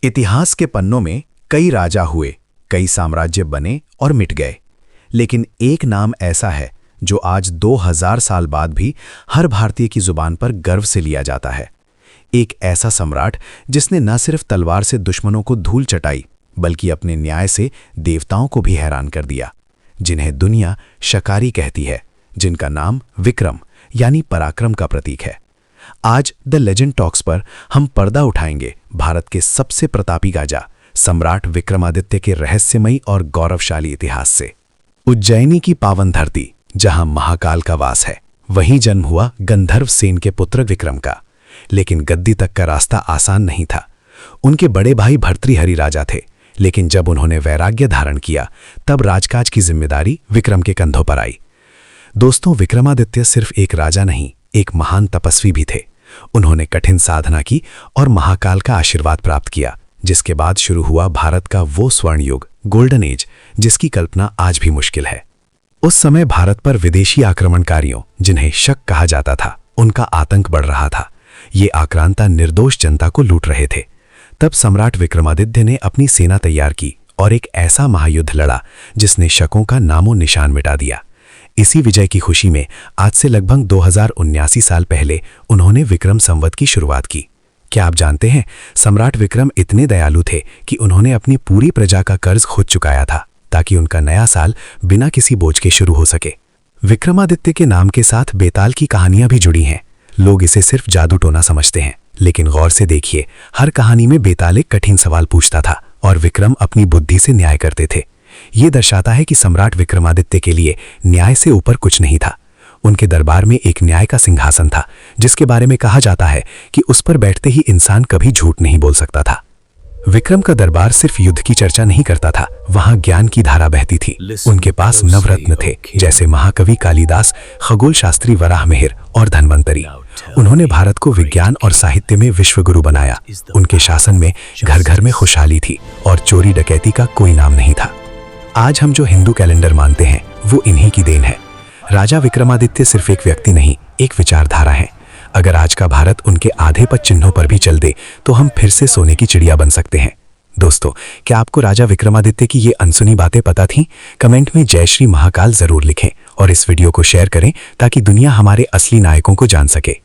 इतिहास के पन्नों में कई राजा हुए, कई साम्राज्य बने और मिट गए, लेकिन एक नाम ऐसा है जो आज 2000 साल बाद भी हर भारतीय की जुबान पर गर्व से लिया जाता है। एक ऐसा सम्राट जिसने न सिर्फ तलवार से दुश्मनों को धूल चटाई, बल्कि अपने न्याय से देवताओं को भी हैरान कर दिया, जिन्हें दुनिया शकारी कहती है, जिनका नाम विक्रम यानी पराक्रम का प्रतीक है। आज द लेजेंड टॉक्स पर हम पर्दा उठाएंगे भारत के सबसे प्रतापी राजा सम्राट विक्रमादित्य के रहस्यमयी और गौरवशाली इतिहास से। उज्जैनी की पावन धरती जहां महाकाल का वास है, वहीं जन्म हुआ गंधर्व सेन के पुत्र विक्रम का। लेकिन गद्दी तक का रास्ता आसान नहीं था। उनके बड़े भाई भर्तृहरि राजा थे, लेकिन जब उन्होंने वैराग्य धारण किया, तब राजकाज की जिम्मेदारी विक्रम के कंधों पर आई। दोस्तों, विक्रमादित्य सिर्फ एक राजा नहीं, एक महान तपस्वी भी थे। उन्होंने कठिन साधना की और महाकाल का आशीर्वाद प्राप्त किया, जिसके बाद शुरू हुआ भारत का वो स्वर्ण युग, गोल्डन एज, जिसकी कल्पना आज भी मुश्किल है। उस समय भारत पर विदेशी आक्रमणकारियों, जिन्हें शक कहा जाता था, उनका आतंक बढ़ रहा था। ये आक्रांता निर्दोष जनता को लूट रहे थे। तब सम्राट विक्रमादित्य ने अपनी सेना तैयार की और एक ऐसा महायुद्ध लड़ा जिसने शकों का नामो निशान मिटा दिया। इसी विजय की खुशी में आज से लगभग 2079 साल पहले उन्होंने विक्रम संवत की शुरुआत की। क्या आप जानते हैं, सम्राट विक्रम इतने दयालु थे कि उन्होंने अपनी पूरी प्रजा का कर्ज खुद चुकाया था, ताकि उनका नया साल बिना किसी बोझ के शुरू हो सके। विक्रमादित्य के नाम के साथ बेताल की कहानियां भी जुड़ी हैं। लोग इसे सिर्फ जादू टोना समझते हैं, लेकिन गौर से देखिए, हर कहानी में बेताल एक कठिन सवाल पूछता था और विक्रम अपनी बुद्धि से न्याय करते थे। ये दर्शाता है कि सम्राट विक्रमादित्य के लिए न्याय से ऊपर कुछ नहीं था। उनके दरबार में एक न्याय का सिंहासन था, जिसके बारे में कहा जाता है कि उस पर बैठते ही इंसान कभी झूठ नहीं बोल सकता था। विक्रम का दरबार सिर्फ युद्ध की चर्चा नहीं करता था, वहां ज्ञान की धारा बहती थी। उनके पास नवरत्न थे, जैसे महाकवि कालिदास, खगोल शास्त्री वराह मिहिर और धन्वंतरी। उन्होंने भारत को विज्ञान और साहित्य में विश्वगुरु बनाया। उनके शासन में घर घर में खुशहाली थी और चोरी डकैती का कोई नाम नहीं था। आज हम जो हिंदू कैलेंडर मानते हैं, वो इन्हीं की देन है। राजा विक्रमादित्य सिर्फ एक व्यक्ति नहीं, एक विचारधारा है। अगर आज का भारत उनके आधे पद चिन्हों पर भी चल दे, तो हम फिर से सोने की चिड़िया बन सकते हैं। दोस्तों, क्या आपको राजा विक्रमादित्य की ये अनसुनी बातें पता थीं? कमेंट में जय श्री महाकाल जरूर लिखें और इस वीडियो को शेयर करें, ताकि दुनिया हमारे असली नायकों को जान सके।